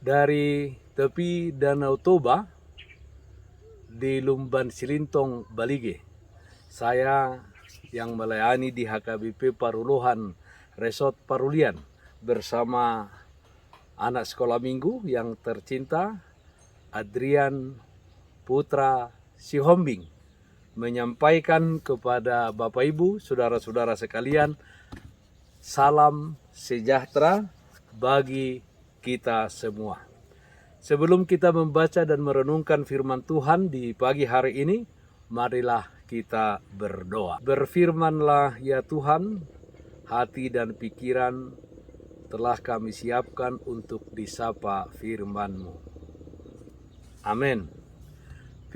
dari tepi Danau Toba di Lumban Silintong, Balige. Saya yang melayani di HKBP Paruluhan Resort Parulian bersama anak sekolah minggu yang tercinta Adrian Putra Sihombing menyampaikan kepada Bapak Ibu, saudara-saudara sekalian, salam sejahtera bagi kita semua. Sebelum kita membaca dan merenungkan firman Tuhan di pagi hari ini, marilah kita berdoa. Berfirmanlah ya Tuhan, hati dan pikiran telah kami siapkan untuk disapa firman-Mu. Amin.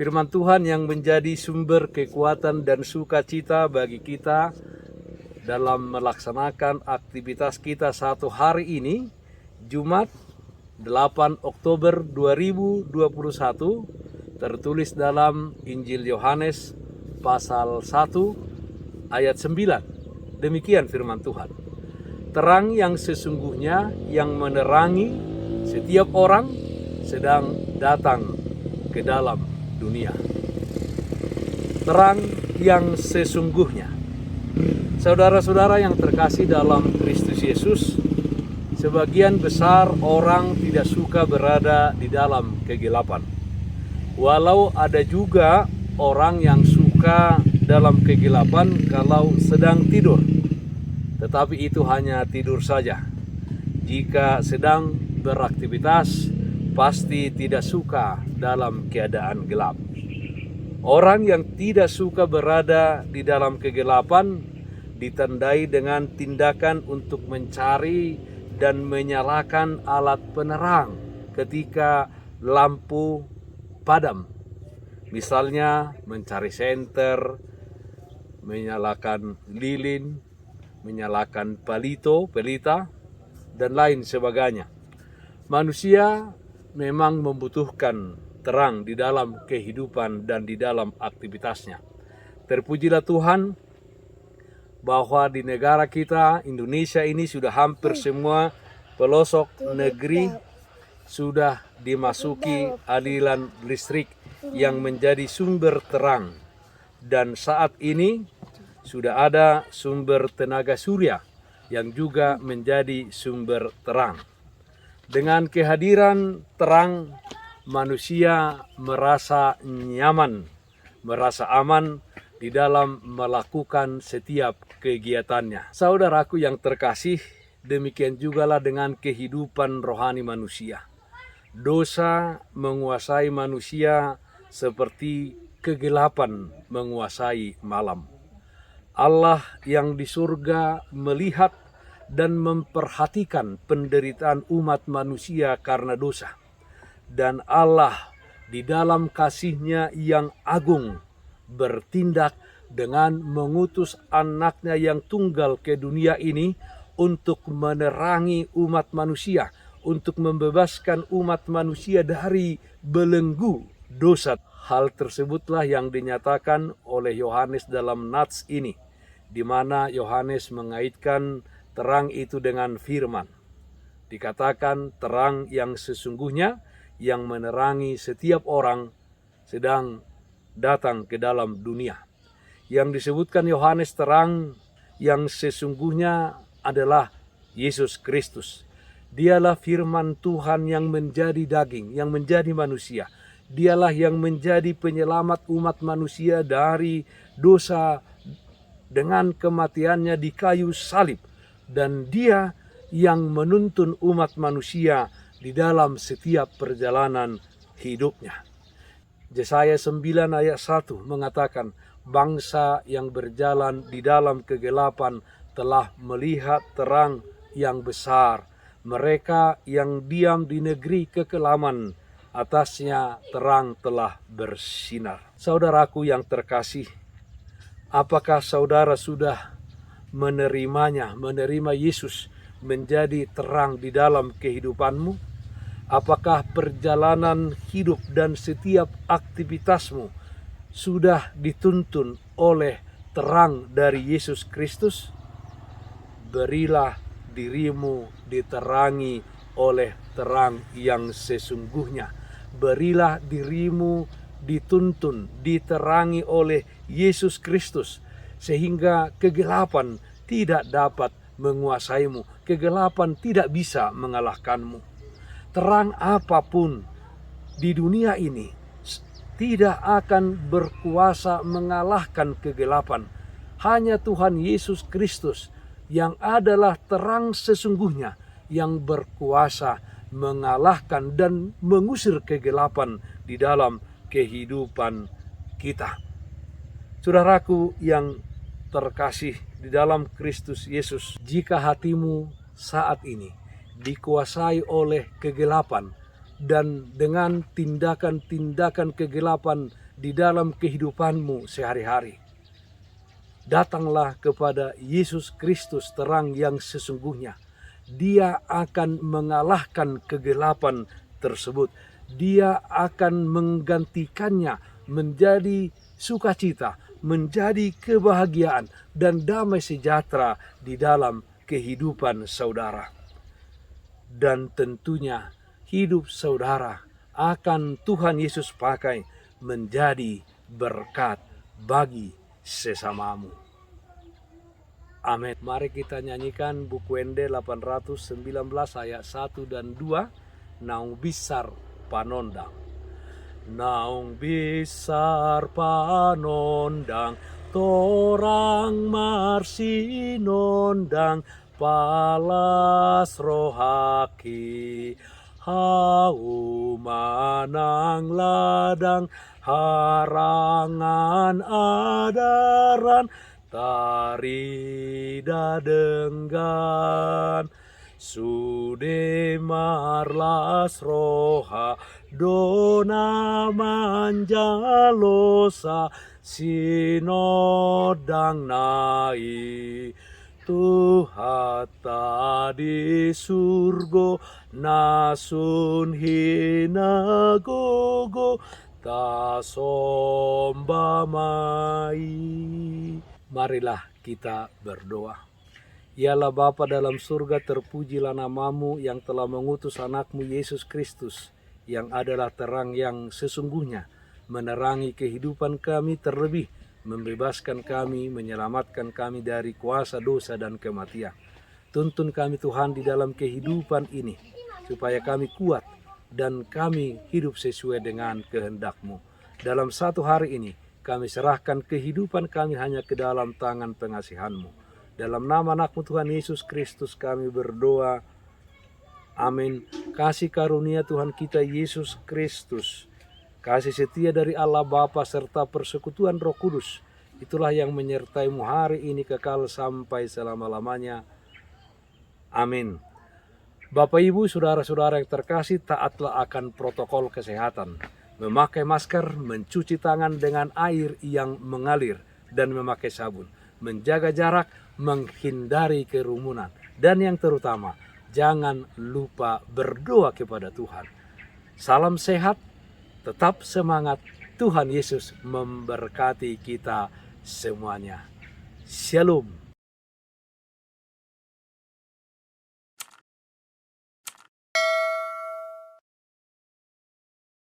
Firman Tuhan yang menjadi sumber kekuatan dan sukacita bagi kita dalam melaksanakan aktivitas kita satu hari ini, Jumat 8 Oktober 2021, tertulis dalam Injil Yohanes pasal 1 ayat 9. Demikian firman Tuhan. Terang yang sesungguhnya yang menerangi setiap orang sedang datang ke dalam dunia. Terang yang sesungguhnya. Saudara-saudara yang terkasih dalam Kristus Yesus, sebagian besar orang tidak suka berada di dalam kegelapan. Walau ada juga orang yang suka dalam kegelapan kalau sedang tidur. Tetapi itu hanya tidur saja. Jika sedang beraktivitas, pasti tidak suka dalam keadaan gelap. Orang yang tidak suka berada di dalam kegelapan ditandai dengan tindakan untuk mencari dan menyalakan alat penerang ketika lampu padam. Misalnya mencari senter, menyalakan lilin, menyalakan pelita, dan lain sebagainya. Manusia memang membutuhkan terang di dalam kehidupan dan di dalam aktivitasnya. Terpujilah Tuhan bahwa di negara kita, Indonesia ini, sudah hampir semua pelosok negeri sudah dimasuki aliran listrik yang menjadi sumber terang. Dan saat ini sudah ada sumber tenaga surya yang juga menjadi sumber terang. Dengan kehadiran terang, manusia merasa nyaman, merasa aman di dalam melakukan setiap kegiatannya. Saudaraku yang terkasih, demikian jugalah dengan kehidupan rohani manusia. Dosa menguasai manusia seperti kegelapan menguasai malam. Allah yang di surga melihat dan memperhatikan penderitaan umat manusia karena dosa. Dan Allah di dalam kasih-Nya yang agung bertindak dengan mengutus anaknya yang tunggal ke dunia ini untuk menerangi umat manusia, untuk membebaskan umat manusia dari belenggu dosa. Hal tersebutlah yang dinyatakan oleh Yohanes dalam nats ini, di mana Yohanes mengaitkan terang itu dengan firman. Dikatakan terang yang sesungguhnya yang menerangi setiap orang sedang datang ke dalam dunia. Yang disebutkan Yohanes terang yang sesungguhnya adalah Yesus Kristus. Dialah firman Tuhan yang menjadi daging, yang menjadi manusia. Dialah yang menjadi penyelamat umat manusia dari dosa dengan kematiannya di kayu salib. Dan Dia yang menuntun umat manusia di dalam setiap perjalanan hidupnya. Yesaya 9 ayat 1 mengatakan, bangsa yang berjalan di dalam kegelapan telah melihat terang yang besar. Mereka yang diam di negeri kekelaman, atasnya terang telah bersinar. Saudaraku yang terkasih, apakah saudara sudah menerimanya, menerima Yesus menjadi terang di dalam kehidupanmu? Apakah perjalanan hidup dan setiap aktivitasmu sudah dituntun oleh terang dari Yesus Kristus? Berilah dirimu diterangi oleh terang yang sesungguhnya. Berilah dirimu dituntun, diterangi oleh Yesus Kristus, sehingga kegelapan tidak dapat menguasaimu, kegelapan tidak bisa mengalahkanmu. Terang apapun di dunia ini tidak akan berkuasa mengalahkan kegelapan. Hanya Tuhan Yesus Kristus yang adalah terang sesungguhnya yang berkuasa mengalahkan dan mengusir kegelapan di dalam kehidupan kita. Saudaraku yang terkasih di dalam Kristus Yesus, jika hatimu saat ini dikuasai oleh kegelapan dan dengan tindakan-tindakan kegelapan di dalam kehidupanmu sehari-hari, datanglah kepada Yesus Kristus, terang yang sesungguhnya. Dia akan mengalahkan kegelapan tersebut. Dia akan menggantikannya menjadi sukacita, menjadi kebahagiaan dan damai sejahtera di dalam kehidupan saudara. Dan tentunya hidup saudara akan Tuhan Yesus pakai menjadi berkat bagi sesamamu. Amin. Mari kita nyanyikan buku Ende 819 ayat 1 dan 2. Naung besar panondang. Naung besar panondang, torang marsinondang, palas rohaki. Hau manang ladang, harangan adaran, tarida denggan. Sude marlas roha, dona manjalosa, sinodang nai. Tuhata di surgo, nasun hinagogo, tasomba mai. Marilah kita berdoa. Yalah Bapa dalam surga, terpujilah namamu yang telah mengutus anakmu Yesus Kristus, yang adalah terang yang sesungguhnya, menerangi kehidupan kami, terlebih membebaskan kami, menyelamatkan kami dari kuasa dosa dan kematian. Tuntun kami Tuhan di dalam kehidupan ini, supaya kami kuat dan kami hidup sesuai dengan kehendak-Mu. Dalam satu hari ini, kami serahkan kehidupan kami hanya ke dalam tangan pengasihan-Mu. Dalam nama anak-Mu Tuhan Yesus Kristus kami berdoa. Amin. Kasih karunia Tuhan kita Yesus Kristus, kasih setia dari Allah Bapa serta persekutuan Roh Kudus, itulah yang menyertai-Mu hari ini kekal sampai selama-lamanya. Amin. Bapak Ibu, saudara-saudara yang terkasih, taatlah akan protokol kesehatan. Memakai masker, mencuci tangan dengan air yang mengalir, dan memakai sabun. Menjaga jarak, menghindari kerumunan. Dan yang terutama, jangan lupa berdoa kepada Tuhan. Salam sehat, tetap semangat. Tuhan Yesus memberkati kita semuanya. Shalom.